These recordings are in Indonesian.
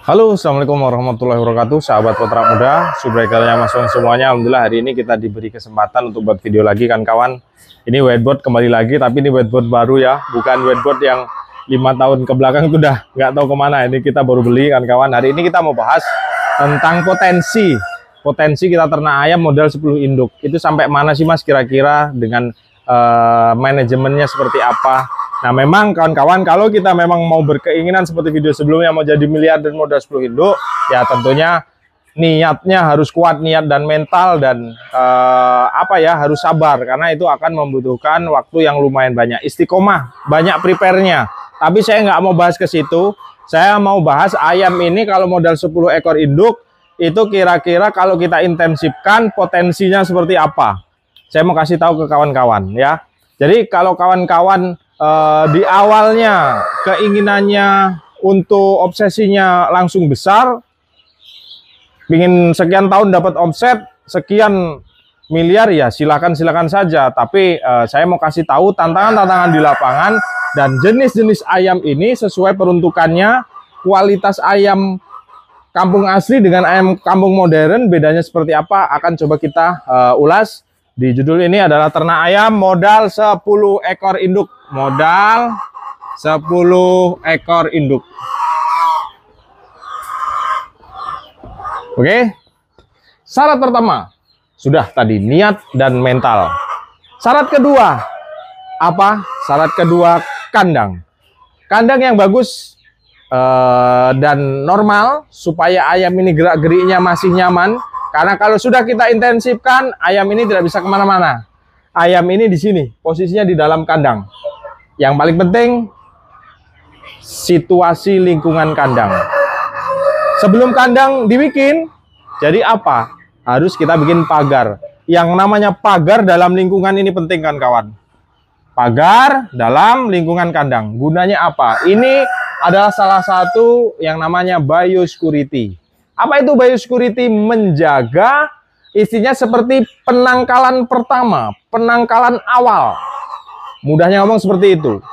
Halo, assalamualaikum warahmatullahi wabarakatuh, sahabat Peternak Muda, subscribernya Mas Wan semuanya. Alhamdulillah hari ini kita diberi kesempatan untuk buat video lagi kan kawan. Ini whiteboard kembali lagi, tapi ini whiteboard baru ya, bukan whiteboard yang 5 tahun ke belakang itu udah nggak tahu kemana. Ini kita baru beli kan kawan. Hari ini kita mau bahas tentang potensi kita ternak ayam modal 10 induk. Itu sampai mana sih Mas kira-kira dengan manajemennya seperti apa? Nah memang kawan-kawan, kalau kita memang mau berkeinginan seperti video sebelumnya mau jadi miliarder modal 10 induk, ya tentunya niatnya harus kuat, niat dan mental, dan harus sabar, karena itu akan membutuhkan waktu yang lumayan banyak, istiqomah, banyak prepare-nya. Tapi saya nggak mau bahas ke situ, saya mau bahas ayam ini kalau modal 10 ekor induk itu kira-kira kalau kita intensifkan potensinya seperti apa. Saya mau kasih tahu ke kawan-kawan ya. Jadi kalau kawan-kawan di awalnya keinginannya untuk obsesinya langsung besar, ingin sekian tahun dapat omset sekian miliar, ya silakan saja. Tapi saya mau kasih tahu tantangan-tantangan di lapangan dan jenis-jenis ayam ini sesuai peruntukannya. Kualitas ayam kampung asli dengan ayam kampung modern bedanya seperti apa akan coba kita ulas. Di judul ini adalah ternak ayam modal 10 ekor induk. Modal 10 ekor induk. Oke. Syarat pertama sudah tadi, niat dan mental. Syarat kedua apa? Syarat kedua kandang. Kandang yang bagus dan normal supaya ayam ini gerak-geriknya masih nyaman. Karena kalau sudah kita intensifkan, ayam ini tidak bisa kemana-mana. Ayam ini di sini, posisinya di dalam kandang. Yang paling penting, situasi lingkungan kandang. Sebelum kandang dibikin, jadi apa? Harus kita bikin pagar. Yang namanya pagar dalam lingkungan ini penting kan kawan? Pagar dalam lingkungan kandang. Gunanya apa? Ini adalah salah satu yang namanya biosecurity. Apa itu biosecurity? Menjaga, isinya seperti penangkalan pertama, penangkalan awal. Mudahnya ngomong seperti itu.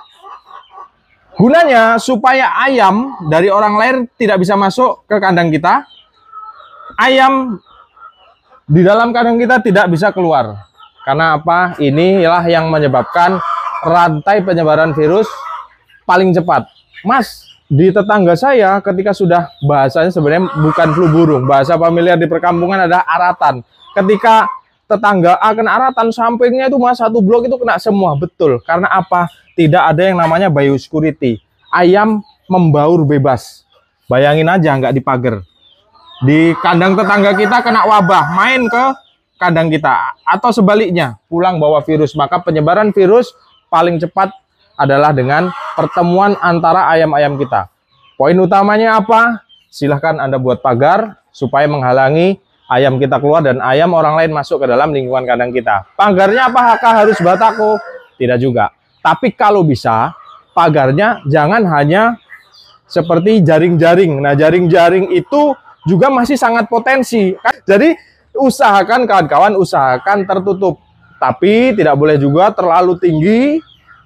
Gunanya supaya ayam dari orang lain tidak bisa masuk ke kandang kita. Ayam di dalam kandang kita tidak bisa keluar. Karena apa? Inilah yang menyebabkan rantai penyebaran virus paling cepat. Mas, di tetangga saya ketika sudah, bahasanya sebenarnya bukan flu burung, bahasa familiar di perkampungan ada aratan. Ketika tetangga kena aratan, sampingnya itu Mas, satu blok itu kena semua. Betul, karena apa? Tidak ada yang namanya biosecurity. Ayam membaur bebas. Bayangin aja, nggak dipagar. Di kandang tetangga kita kena wabah, main ke kandang kita, atau sebaliknya pulang bawa virus. Maka penyebaran virus paling cepat adalah dengan pertemuan antara ayam-ayam kita. Poin utamanya apa? Silahkan Anda buat pagar supaya menghalangi ayam kita keluar dan ayam orang lain masuk ke dalam lingkungan kandang kita. Pagarnya apakah harus batako? Tidak juga. Tapi kalau bisa, pagarnya jangan hanya seperti jaring-jaring. Nah, jaring-jaring itu juga masih sangat potensi. Jadi usahakan kawan-kawan, usahakan tertutup. Tapi tidak boleh juga terlalu tinggi.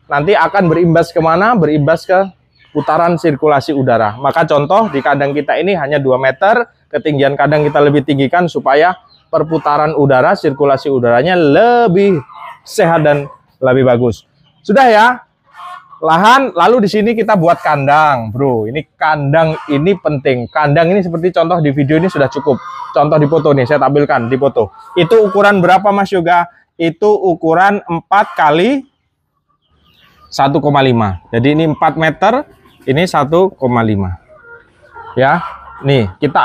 Nanti akan berimbas kemana? Berimbas ke putaran sirkulasi udara. Maka contoh di kandang kita ini hanya 2 meter, ketinggian kandang kita lebih tinggikan supaya perputaran udara, sirkulasi udaranya lebih sehat dan lebih bagus. Sudah ya, lahan. Lalu di sini kita buat kandang, bro. Ini kandang ini penting. Kandang ini seperti contoh di video ini sudah cukup. Contoh di foto nih, saya tampilkan di foto. Itu ukuran berapa Mas Yoga? Itu ukuran 4 kali 1,5. Jadi ini 4 meter, ini 1,5. Ya, nih kita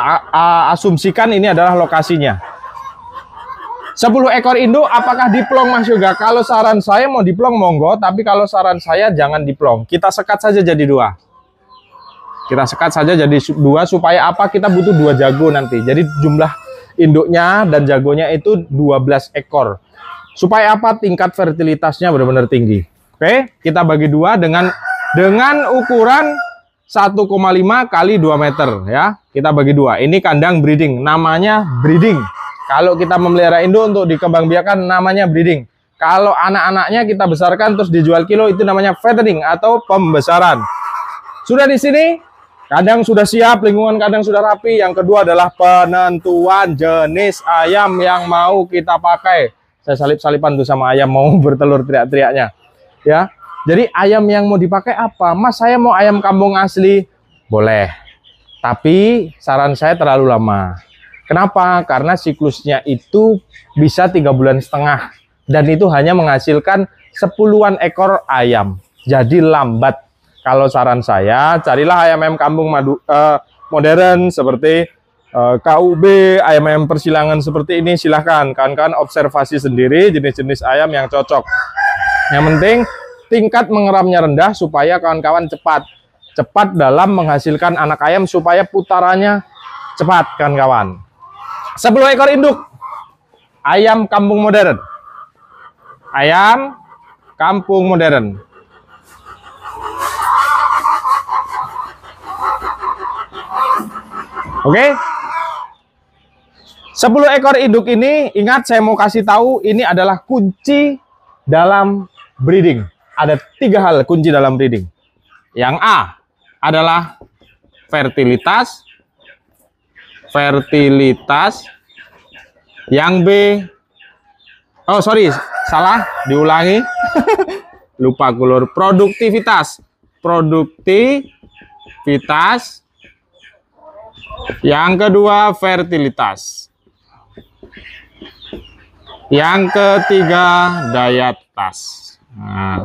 asumsikan ini adalah lokasinya. 10 ekor induk apakah diplong Mas Yoga? Kalau saran saya mau diplong monggo, tapi kalau saran saya jangan diplong. Kita sekat saja jadi 2. Kita sekat saja jadi 2 supaya apa? Kita butuh 2 jago nanti. Jadi jumlah induknya dan jagonya itu 12 ekor. Supaya apa? Tingkat fertilitasnya benar-benar tinggi. Oke, kita bagi 2 dengan ukuran 1,5 kali 2 meter ya. Kita bagi 2. Ini kandang breeding, namanya breeding. Kalau kita memelihara induk untuk dikembangbiakan namanya breeding. Kalau anak-anaknya kita besarkan terus dijual kilo itu namanya fattening atau pembesaran. Sudah di sini Kandang sudah siap, lingkungan kandang sudah rapi. Yang kedua adalah penentuan jenis ayam yang mau kita pakai. Saya salip-salipan tuh sama ayam mau bertelur teriak-teriaknya. Ya, jadi ayam yang mau dipakai apa? Mas, saya mau ayam kampung asli. Boleh. Tapi saran saya terlalu lama. Kenapa? Karena siklusnya itu bisa 3,5 bulan. Dan itu hanya menghasilkan 10-an ekor ayam. Jadi lambat. Kalau saran saya, carilah ayam-ayam kampung modern seperti KUB, ayam-ayam persilangan seperti ini. Silahkan kawan-kawan observasi sendiri jenis-jenis ayam yang cocok. Yang penting tingkat mengeramnya rendah supaya kawan-kawan cepat dalam menghasilkan anak ayam, supaya putarannya cepat kawan-kawan. 10 ekor induk ayam kampung modern. Ayam kampung modern. Oke, 10 ekor induk ini, ingat saya mau kasih tahu, ini adalah kunci dalam breeding. Ada 3 hal kunci dalam breeding. Yang A adalah fertilitas. Yang B, oh sorry, salah, diulangi. Lupa kulur. Produktivitas. Yang kedua fertilitas. Yang ketiga daya tas. Nah,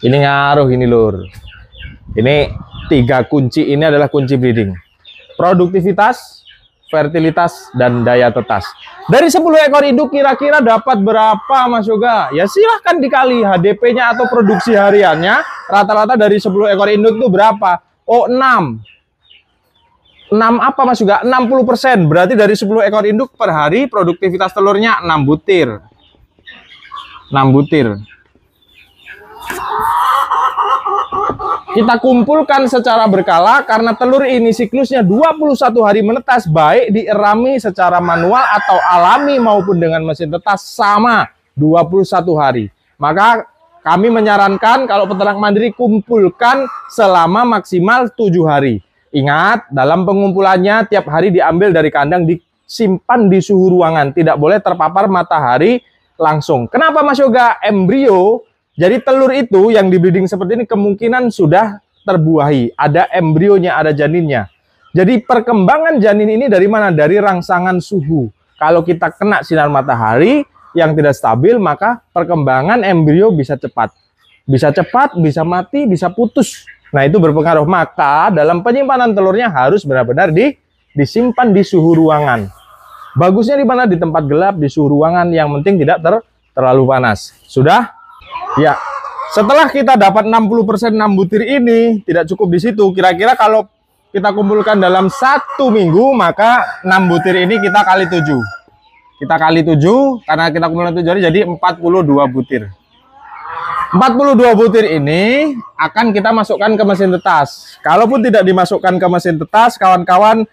ini ngaruh ini lur. Ini 3 kunci ini adalah kunci breeding. Produktivitas, fertilitas, dan daya tetas. Dari 10 ekor induk kira-kira dapat berapa Mas Yoga? Ya silahkan dikali HDP-nya atau produksi hariannya. Rata-rata dari 10 ekor induk itu berapa? Oh 6. 6 apa Mas Yoga? 60%. Berarti dari 10 ekor induk per hari produktivitas telurnya 6 butir. 6 butir. Kita kumpulkan secara berkala karena telur ini siklusnya 21 hari menetas, baik dierami secara manual atau alami maupun dengan mesin tetas sama 21 hari. Maka kami menyarankan kalau peternak mandiri kumpulkan selama maksimal 7 hari. Ingat, dalam pengumpulannya tiap hari diambil dari kandang, disimpan di suhu ruangan, tidak boleh terpapar matahari langsung. Kenapa Mas Yoga? Embrio, jadi telur itu yang di breeding seperti ini kemungkinan sudah terbuahi, ada embrionya, ada janinnya. Jadi perkembangan janin ini dari mana? Dari rangsangan suhu. Kalau kita kena sinar matahari yang tidak stabil, maka perkembangan embrio bisa cepat. Bisa cepat, bisa mati, bisa putus. Nah itu berpengaruh. Maka dalam penyimpanan telurnya harus benar-benar disimpan di suhu ruangan. Bagusnya di mana? Di tempat gelap, di suhu ruangan, yang penting tidak terlalu panas. Sudah? Ya, setelah kita dapat 60% 6 butir ini, tidak cukup di situ. Kira-kira kalau kita kumpulkan dalam 1 minggu, maka 6 butir ini kita kali 7. Kita kali 7, karena kita kumpulkan 7 hari, jadi 42 butir. 42 butir ini akan kita masukkan ke mesin tetas. Kalaupun tidak dimasukkan ke mesin tetas, kawan-kawan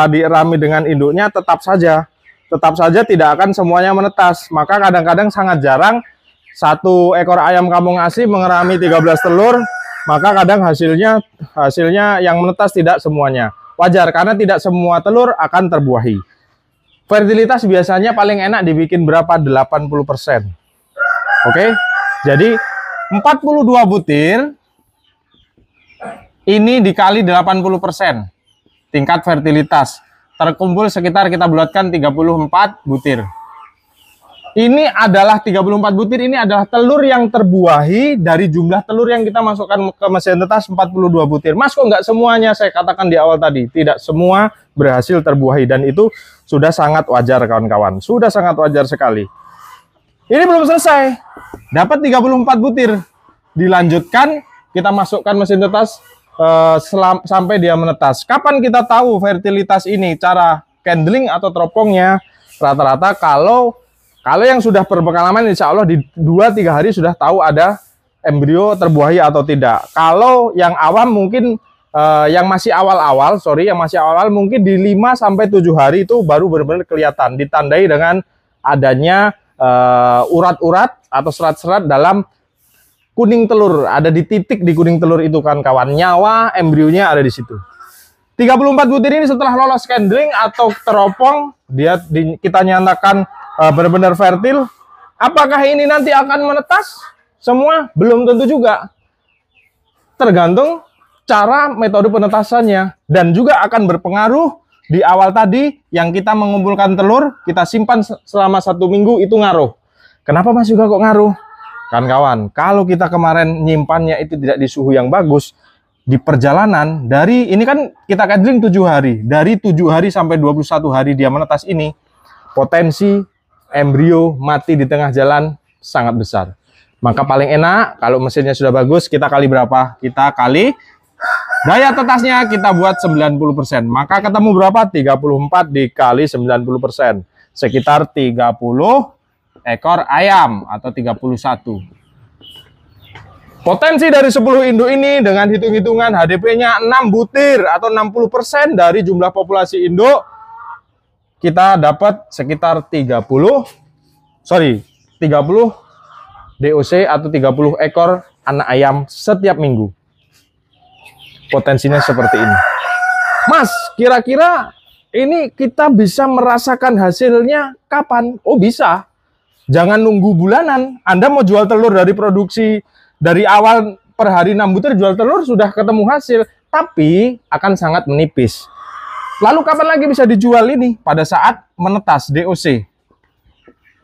dierami dengan induknya, tetap saja tidak akan semuanya menetas. Maka kadang-kadang sangat jarang 1 ekor ayam kampung asli mengerami 13 telur, maka kadang hasilnya yang menetas tidak semuanya. Wajar, karena tidak semua telur akan terbuahi. Fertilitas biasanya paling enak dibikin berapa? 80%. Oke, jadi 42 butir ini dikali 80%. Tingkat fertilitas terkumpul sekitar, kita bulatkan 34 butir. Ini adalah 34 butir, ini adalah telur yang terbuahi dari jumlah telur yang kita masukkan ke mesin tetas 42 butir. Mas, kok nggak semuanya? Saya katakan di awal tadi, tidak semua berhasil terbuahi, dan itu sudah sangat wajar kawan-kawan. Sudah sangat wajar sekali. Ini belum selesai. Dapat 34 butir. Dilanjutkan, kita masukkan mesin tetas sampai dia menetas. Kapan kita tahu fertilitas ini? Cara candling atau teropongnya, rata-rata kalau yang sudah berpengalaman, insya Allah di 2-3 hari sudah tahu ada embrio terbuahi atau tidak. Kalau yang awam mungkin, yang masih awal-awal, mungkin di 5-7 hari itu baru benar-benar kelihatan. Ditandai dengan adanya urat-urat atau serat-serat dalam kuning telur, ada di titik di kuning telur itu kan kawan. Nyawa embrionya ada di situ. 34 butir ini setelah lolos candling atau teropong, kita nyatakan benar-benar fertil. Apakah ini nanti akan menetas? Semua belum tentu juga. Tergantung cara metode penetasannya, dan juga akan berpengaruh di awal tadi yang kita mengumpulkan telur, kita simpan selama 1 minggu itu ngaruh. Kenapa Mas Yoga kok ngaruh? Kan kawan, kalau kita kemarin nyimpannya itu tidak di suhu yang bagus, di perjalanan dari ini kan kita candling 7 hari, dari 7 hari sampai 21 hari dia menetas ini, potensi embrio mati di tengah jalan sangat besar. Maka paling enak kalau mesinnya sudah bagus, kita kali berapa? Kita kali daya tetasnya, kita buat 90%. Maka ketemu berapa? 34 dikali 90%. Sekitar 30 ekor ayam atau 31. Potensi dari 10 induk ini dengan hitung-hitungan HDP-nya 6 butir atau 60% dari jumlah populasi induk, kita dapat sekitar 30 DOC atau 30 ekor anak ayam setiap minggu. Potensinya seperti ini. Mas, kira-kira ini kita bisa merasakan hasilnya kapan? Oh bisa. Jangan nunggu bulanan. Anda mau jual telur dari produksi dari awal per hari 6 butir jual telur sudah ketemu hasil, tapi akan sangat menipis. Lalu kapan lagi bisa dijual ini? Pada saat menetas DOC.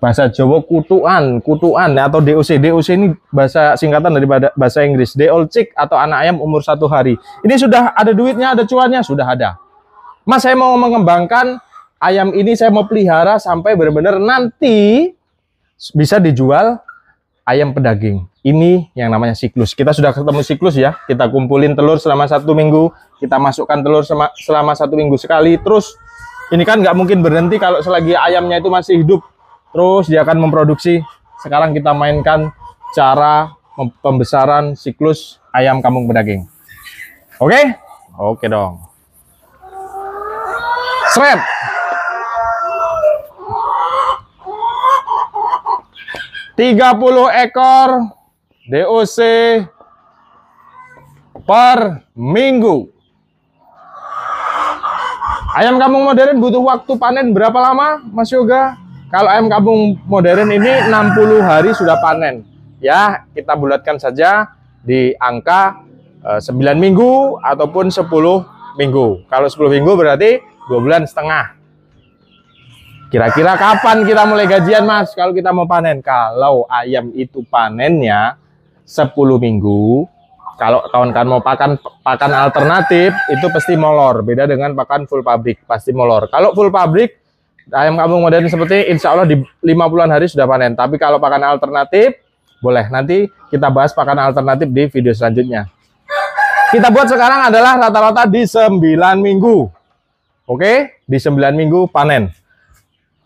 Bahasa Jawa kutuan atau DOC. DOC ini bahasa singkatan dari bahasa Inggris. Day old chick atau anak ayam umur 1 hari. Ini sudah ada duitnya, ada cuannya, sudah ada. Mas, saya mau mengembangkan ayam ini, saya mau pelihara sampai benar-benar nanti bisa dijual ayam pedaging. Ini yang namanya siklus. Kita sudah ketemu siklus ya. Kita kumpulin telur selama 1 minggu. Kita masukkan telur selama 1 minggu sekali. Terus ini kan nggak mungkin berhenti kalau selagi ayamnya itu masih hidup. Terus dia akan memproduksi. Sekarang kita mainkan cara pembesaran siklus ayam kampung pedaging. Oke? Oke dong. Seret. ...30 ekor DOC per minggu. Ayam kampung modern butuh waktu panen berapa lama, Mas Yoga? Kalau ayam kampung modern ini 60 hari sudah panen. Ya, kita bulatkan saja di angka 9 minggu ataupun 10 minggu. Kalau 10 minggu berarti 2,5 bulan. Kira-kira kapan kita mulai gajian, Mas? Kalau kita mau panen. Kalau ayam itu panennya 10 minggu. Kalau kawan-kawan mau pakan alternatif, itu pasti molor. Beda dengan pakan full pabrik, pasti molor. Kalau full pabrik, ayam kampung modern seperti ini, insya Allah di 50-an hari sudah panen. Tapi kalau pakan alternatif, boleh. Nanti kita bahas pakan alternatif di video selanjutnya. Kita buat sekarang adalah rata-rata di 9 minggu. Oke, di 9 minggu panen.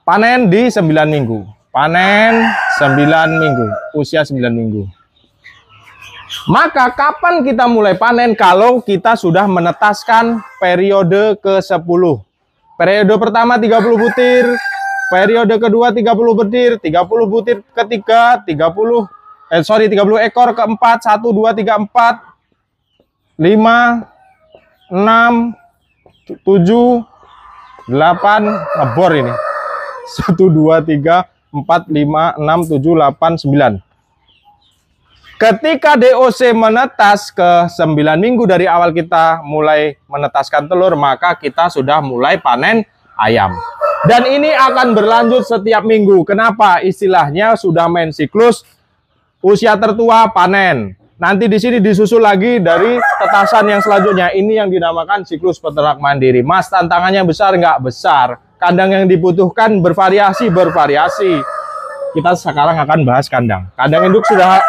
Panen di 9 minggu. Panen 9 minggu. Usia 9 minggu. Maka kapan kita mulai panen? Kalau kita sudah menetaskan periode ke-10. Periode pertama 30 butir. Periode kedua 30 butir. 30 butir ketiga 30 ekor keempat. 1, 2, 3, 4 5 6 7 8 ngebor ini. 1, 2, 3, 4, 5, 6, 7, 8, 9. Ketika DOC menetas ke 9 minggu dari awal kita mulai menetaskan telur, maka kita sudah mulai panen ayam. Dan ini akan berlanjut setiap minggu. Kenapa? Istilahnya sudah main siklus usia tertua panen. Nanti di sini disusul lagi dari tetasan yang selanjutnya. Ini yang dinamakan siklus peternak mandiri. Mas, tantangannya besar nggak? Besar. Kandang yang dibutuhkan bervariasi. Kita sekarang akan bahas kandang. Kandang induk sudah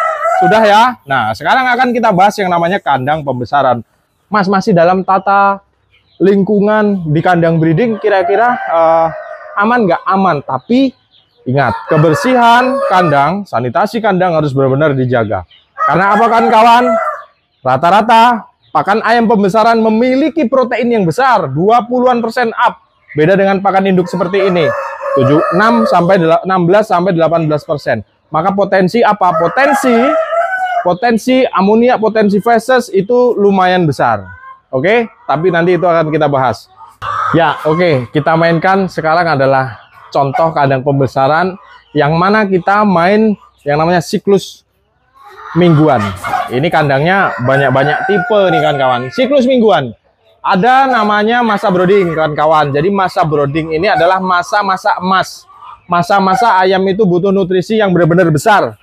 ya. Nah, sekarang akan kita bahas yang namanya kandang pembesaran. Mas, masih dalam tata lingkungan di kandang breeding, kira-kira aman nggak? Aman. Tapi ingat, kebersihan kandang, sanitasi kandang harus benar-benar dijaga. Karena apa kan kawan? Rata-rata pakan ayam pembesaran memiliki protein yang besar, 20% up. Beda dengan pakan induk seperti ini, 16 sampai 18%. Maka potensi apa? Potensi potensi amonia, potensi feses itu lumayan besar. Oke, tapi nanti itu akan kita bahas. Ya, oke, kita mainkan sekarang adalah contoh kandang pembesaran yang mana kita main yang namanya siklus mingguan. Ini kandangnya banyak-banyak tipe nih kan kawan. Siklus mingguan. Ada namanya masa brooding kawan-kawan. Jadi masa brooding ini adalah masa-masa emas. Masa-masa ayam itu butuh nutrisi yang benar-benar besar,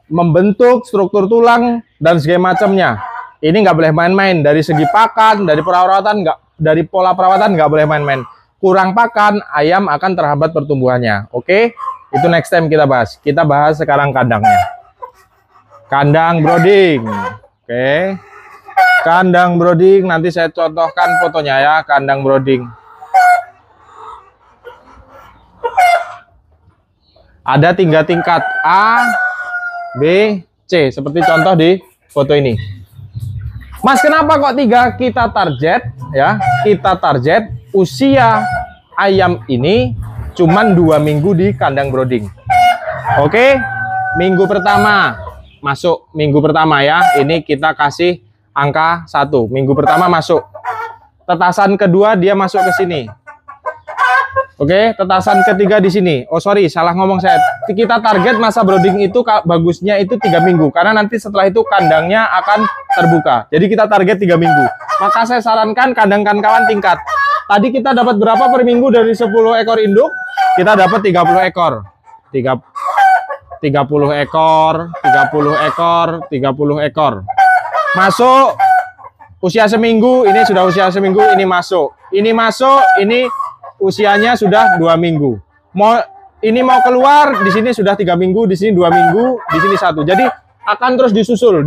membentuk struktur tulang dan segala macamnya. Ini nggak boleh main-main. Dari segi pakan, dari perawatan dari pola perawatan nggak boleh main-main. Kurang pakan, ayam akan terhambat pertumbuhannya. Oke, itu next time kita bahas. Kita bahas sekarang kandangnya. Kandang brooding. Oke. Kandang brooding, nanti saya contohkan fotonya ya, kandang brooding. Ada 3 tingkat, A, B, C, seperti contoh di foto ini. Mas, kenapa kok 3? Kita target ya, kita target usia ayam ini cuman 2 minggu di kandang brooding. Oke, minggu pertama masuk, minggu pertama ya, ini kita kasih angka 1, minggu pertama masuk. Tetasan kedua dia masuk ke sini. Oke, tetasan ketiga di sini. Oh sorry, salah ngomong saya. Kita target masa brooding itu bagusnya itu 3 minggu, karena nanti setelah itu kandangnya akan terbuka. Jadi kita target 3 minggu. Maka saya sarankan kandang kawan tingkat. Tadi kita dapat berapa per minggu dari 10 ekor induk? Kita dapat 30 ekor. 30 ekor, 30 ekor, 30 ekor. Masuk usia seminggu, ini sudah usia seminggu, ini masuk, ini usianya sudah 2 minggu. Ini mau keluar, di sini sudah 3 minggu, di sini 2 minggu, di sini 1. Jadi akan terus disusul.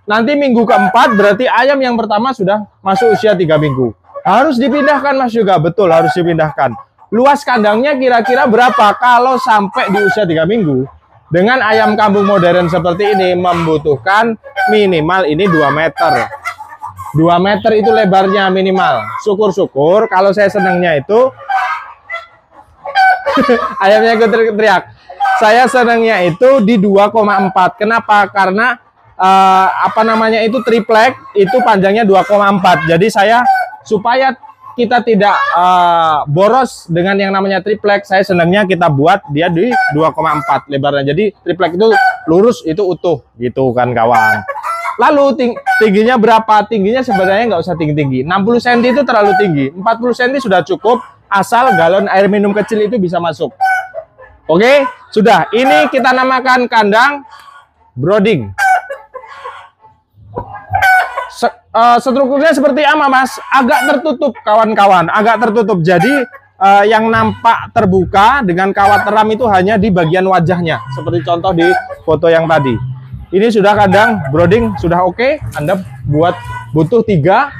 Nanti minggu keempat berarti ayam yang pertama sudah masuk usia 3 minggu. Harus dipindahkan Mas juga, betul, harus dipindahkan. Luas kandangnya kira-kira berapa kalau sampai di usia 3 minggu? Dengan ayam kampung modern seperti ini membutuhkan minimal ini 2 meter. 2 meter itu lebarnya minimal. Syukur-syukur kalau saya senangnya itu ayamnya ikut teriak. Saya senangnya itu di 2,4. Kenapa? Karena itu triplek itu panjangnya 2,4. Jadi saya supaya kita tidak boros dengan yang namanya triplek, saya senangnya kita buat dia di 2,4 lebarnya. Jadi triplek itu lurus, itu utuh gitu kan kawan. Lalu tingginya berapa? Tingginya sebenarnya nggak usah tinggi-tinggi. 60 cm itu terlalu tinggi. 40 cm sudah cukup, asal galon air minum kecil itu bisa masuk. Oke, sudah. Ini kita namakan kandang brooding. Strukturnya seperti apa Mas? Agak tertutup kawan-kawan, agak tertutup. Jadi yang nampak terbuka dengan kawat teram itu hanya di bagian wajahnya, seperti contoh di foto yang tadi. Ini sudah kandang brooding, sudah oke. Anda butuh 3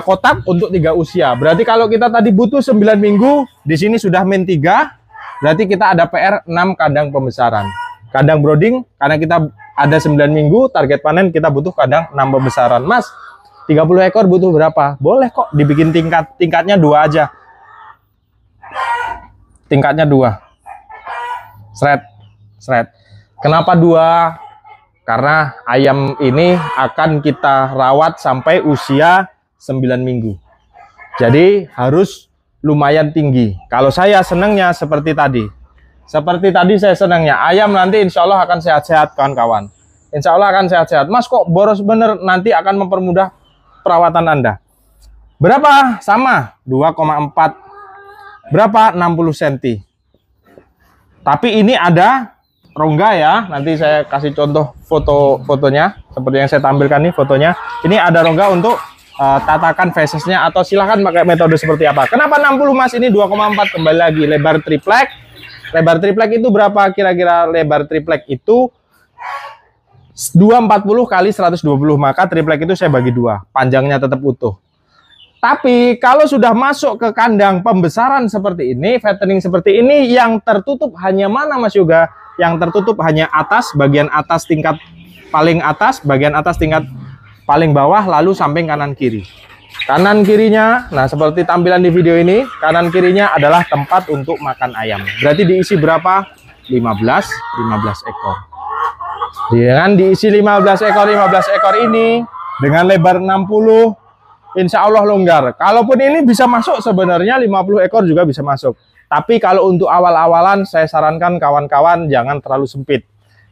kotak untuk 3 usia. Berarti kalau kita tadi butuh 9 minggu, di sini sudah min 3. Berarti kita ada PR 6 kandang pembesaran. Kandang brooding, karena kita ada 9 minggu, target panen kita butuh kandang 6 pembesaran. Mas, 30 ekor butuh berapa? Boleh kok dibikin tingkatnya 2 aja. Tingkatnya 2. Seret. Kenapa 2? Karena ayam ini akan kita rawat sampai usia 9 minggu. Jadi harus lumayan tinggi. Kalau saya senangnya seperti tadi. Seperti tadi saya senangnya. Ayam nanti insya Allah akan sehat-sehat kawan-kawan. Insya Allah akan sehat-sehat. Mas kok boros bener, nanti akan mempermudah perawatan Anda. Berapa? Sama. 2,4. Berapa? 60 cm. Tapi ini ada rongga ya. Nanti saya kasih contoh fotonya. Seperti yang saya tampilkan nih fotonya. Ini ada rongga untuk tatakan fesesnya, atau silahkan pakai metode seperti apa. Kenapa 60 Mas? Ini 2,4. Kembali lagi. Lebar triplek. Lebar triplek itu berapa kira-kira? Lebar triplek itu 240 kali 120. Maka triplek itu saya bagi 2. Panjangnya tetap utuh. Tapi kalau sudah masuk ke kandang pembesaran seperti ini, fattening seperti ini, yang tertutup hanya mana Mas Yoga? Yang tertutup hanya atas, bagian atas tingkat paling atas, bagian atas tingkat paling bawah, lalu samping kanan kiri. Kanan kirinya, nah seperti tampilan di video ini, kanan kirinya adalah tempat untuk makan ayam. Berarti diisi berapa? 15 ekor. Dengan diisi 15 ekor ini dengan lebar 60, insya Allah longgar. Kalaupun ini bisa masuk sebenarnya 50 ekor juga bisa masuk. Tapi kalau untuk awal-awalan saya sarankan kawan-kawan jangan terlalu sempit.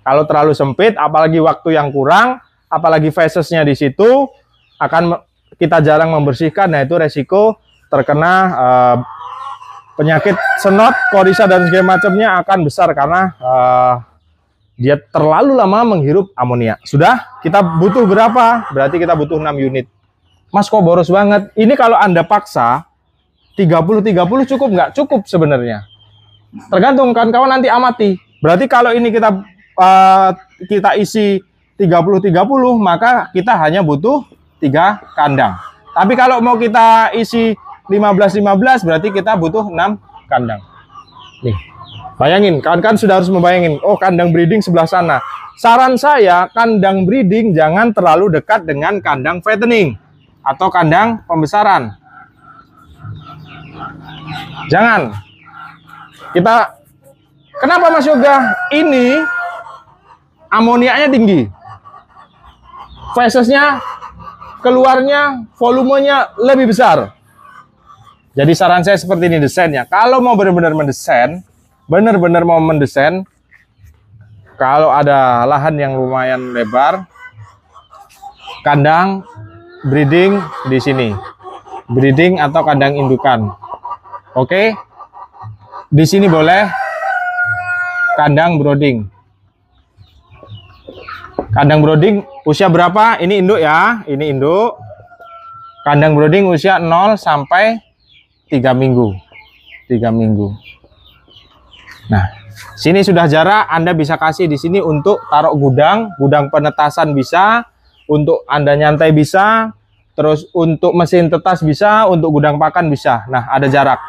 Kalau terlalu sempit, apalagi waktu yang kurang, apalagi fesesnya di situ, akan kita jarang membersihkan. Nah itu resiko terkena penyakit senot, korisa dan segala macamnya akan besar karena dia terlalu lama menghirup amonia. Sudah, kita butuh berapa? Berarti kita butuh 6 unit. Mas kok boros banget? Ini kalau Anda paksa 30-30 cukup nggak? Cukup sebenarnya. Tergantung kawan-kawan nanti amati. Berarti kalau ini kita isi 30-30 maka kita hanya butuh 3 kandang. Tapi kalau mau kita isi 15-15 berarti kita butuh 6 kandang. Nih. Bayangin, kan sudah harus membayangin, oh kandang breeding sebelah sana. Saran saya, kandang breeding jangan terlalu dekat dengan kandang fattening atau kandang pembesaran. Jangan. Kenapa Mas Yoga? Ini amoniaknya tinggi. Fesesnya, keluarnya, volumenya lebih besar. Jadi saran saya seperti ini desainnya. Kalau mau benar-benar mendesain, kalau ada lahan yang lumayan lebar, kandang breeding di sini, breeding atau kandang indukan. Oke, di sini boleh kandang brooding. Kandang brooding usia berapa? Ini induk ya, ini induk. Kandang brooding usia 0 sampai 3 minggu. 3 minggu. Nah, sini sudah jarak, Anda bisa kasih di sini untuk taruh gudang penetasan bisa, untuk Anda nyantai bisa, terus untuk mesin tetas bisa, untuk gudang pakan bisa. Nah, ada jarak.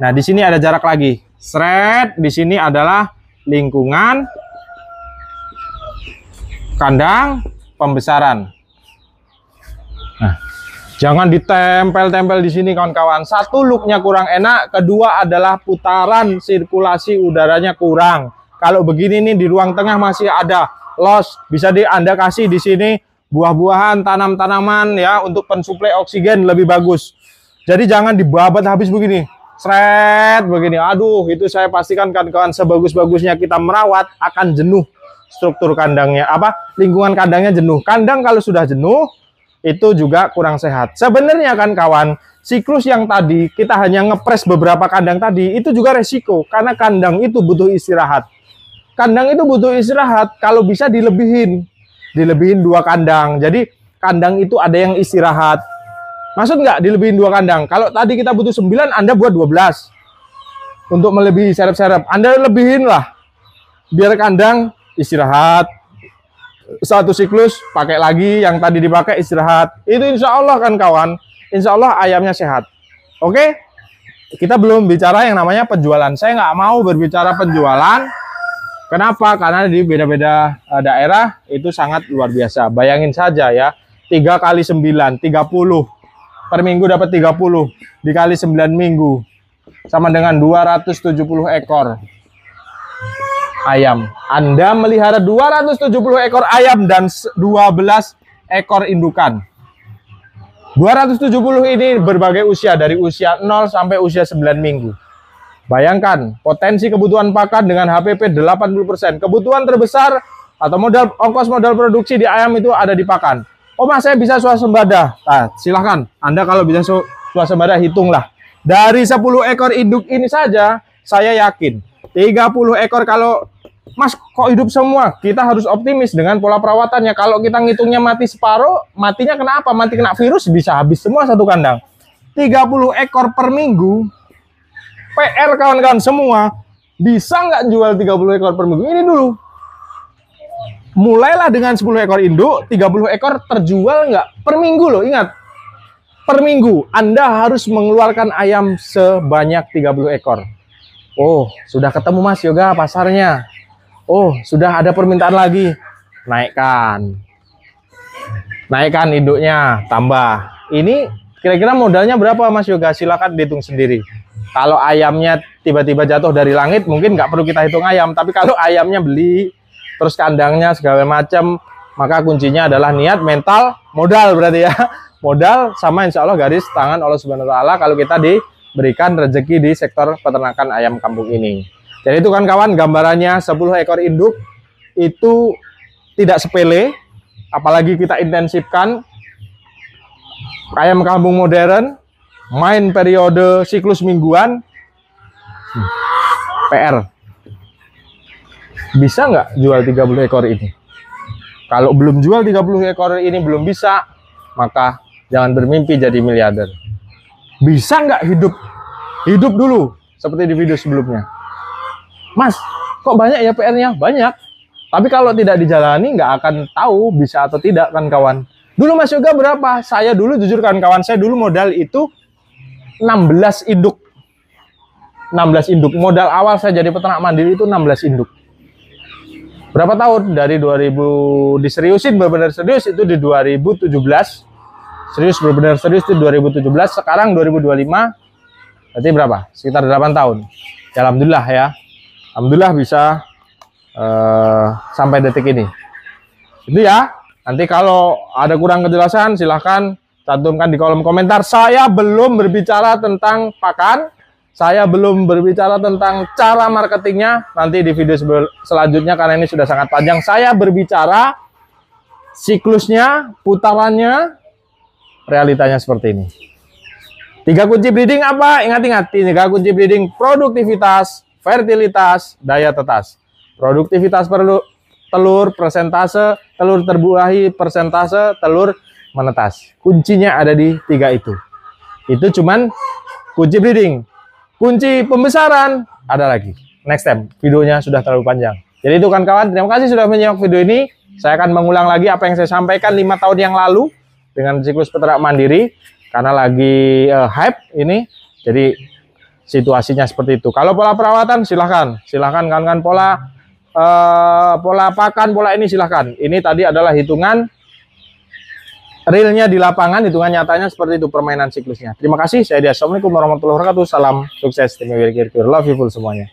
Nah, di sini ada jarak lagi. Sret, di sini adalah lingkungan kandang pembesaran. Nah, jangan ditempel-tempel di sini kawan-kawan. Satu, looknya kurang enak. Kedua adalah putaran sirkulasi udaranya kurang. Kalau begini nih di ruang tengah masih ada loss. Bisa Anda kasih di sini buah-buahan, tanam-tanaman ya untuk pensuplai oksigen lebih bagus. Jadi jangan dibabat habis begini. Sret begini. Aduh, itu saya pastikan kawan-kawan sebagus-bagusnya kita merawat akan jenuh struktur kandangnya. Lingkungan kandangnya jenuh. Kandang kalau sudah jenuh itu juga kurang sehat. Sebenarnya kan kawan, siklus yang tadi kita hanya ngepres beberapa kandang tadi itu juga resiko karena kandang itu butuh istirahat. Kandang itu butuh istirahat, kalau bisa dilebihin 2 kandang. Jadi kandang itu ada yang istirahat. Maksud nggak dilebihin 2 kandang? Kalau tadi kita butuh 9, Anda buat 12 untuk melebihi serep-serep. Anda lebihin lah, biar kandang istirahat. Satu siklus pakai lagi, yang tadi dipakai istirahat. Itu insya Allah kan kawan, insya Allah ayamnya sehat. Oke, kita belum bicara yang namanya penjualan. Saya nggak mau berbicara penjualan. Kenapa? Karena di beda-beda daerah itu sangat luar biasa. Bayangin saja ya, 3 kali 9, 30 per minggu dapat 30 dikali 9 minggu sama dengan 270 ekor ayam. Anda melihara 270 ekor ayam dan 12 ekor indukan. 270 ini berbagai usia, dari usia 0 sampai usia 9 minggu. Bayangkan potensi kebutuhan pakan dengan HPP 80%. Kebutuhan terbesar atau ongkos modal produksi di ayam itu ada di pakan. Oh Mas, saya bisa swasembada. Nah, silahkan. Anda kalau bisa swasembada, hitunglah. Dari 10 ekor induk ini saja, saya yakin 30 ekor. Kalau Mas kok hidup semua, kita harus optimis dengan pola perawatannya. Kalau kita ngitungnya mati separuh, matinya kenapa? Mati kena virus, bisa habis semua satu kandang. 30 ekor per minggu, PR kawan-kawan semua, bisa nggak jual 30 ekor per minggu? Ini dulu. Mulailah dengan 10 ekor induk, 30 ekor terjual nggak? Per minggu loh, ingat. Per minggu, Anda harus mengeluarkan ayam sebanyak 30 ekor. Oh, sudah ketemu Mas Yoga pasarnya. Oh, sudah ada permintaan lagi. Naikkan. Naikkan induknya, tambah. Ini kira-kira modalnya berapa Mas Yoga? Silakan dihitung sendiri. Kalau ayamnya tiba-tiba jatuh dari langit, mungkin nggak perlu kita hitung ayam. Tapi kalau ayamnya beli, terus kandangnya segala macam, maka kuncinya adalah niat, mental, modal berarti ya. Modal sama insya Allah garis tangan Allah Subhanahu wa Ta'ala kalau kita diberikan rezeki di sektor peternakan ayam kampung ini. Jadi itu kan kawan, gambarannya 10 ekor induk itu tidak sepele, apalagi kita intensifkan ayam kampung modern, main periode siklus mingguan. PR, bisa nggak jual 30 ekor ini? Kalau belum jual 30 ekor ini belum bisa, maka jangan bermimpi jadi miliarder. Bisa nggak hidup dulu seperti di video sebelumnya. Mas, kok banyak ya PR-nya? Banyak. Tapi kalau tidak dijalani nggak akan tahu bisa atau tidak kan kawan. Dulu Mas Yoga berapa? Saya dulu jujur kan kawan, saya dulu modal itu 16 induk. 16 induk. Modal awal saya jadi peternak mandiri itu 16 induk. Berapa tahun? Dari 2000 diseriusin benar-benar serius itu di 2017. Serius benar-benar serius itu 2017. Sekarang 2025. Berarti berapa? Sekitar 8 tahun. Ya, alhamdulillah ya. Alhamdulillah bisa sampai detik ini. Itu ya. Nanti kalau ada kurang kejelasan silahkan cantumkan di kolom komentar. Saya belum berbicara tentang pakan. Saya belum berbicara tentang cara marketingnya, nanti di video selanjutnya karena ini sudah sangat panjang. Saya berbicara siklusnya, putarannya, realitanya seperti ini. 3 kunci breeding apa? Ingat-ingat, 3 kunci breeding: produktivitas, fertilitas, daya tetas. Produktivitas perlu telur, persentase, telur terbuahi, persentase, telur menetas. Kuncinya ada di 3 itu. Itu cuman kunci breeding. Kunci pembesaran ada lagi. Next time, videonya sudah terlalu panjang. Jadi itu kan kawan, terima kasih sudah menyimak video ini. Saya akan mengulang lagi apa yang saya sampaikan 5 tahun yang lalu dengan siklus peternak mandiri. Karena lagi hype ini, jadi situasinya seperti itu. Kalau pola perawatan silahkan kawan-kawan, pola pakan, pola ini silahkan. Ini tadi adalah hitungan realnya di lapangan, hitungan nyatanya seperti itu permainan siklusnya. Terima kasih, saya Dia. Assalamualaikum warahmatullahi wabarakatuh. Salam sukses tim Wirikir. Love you full semuanya.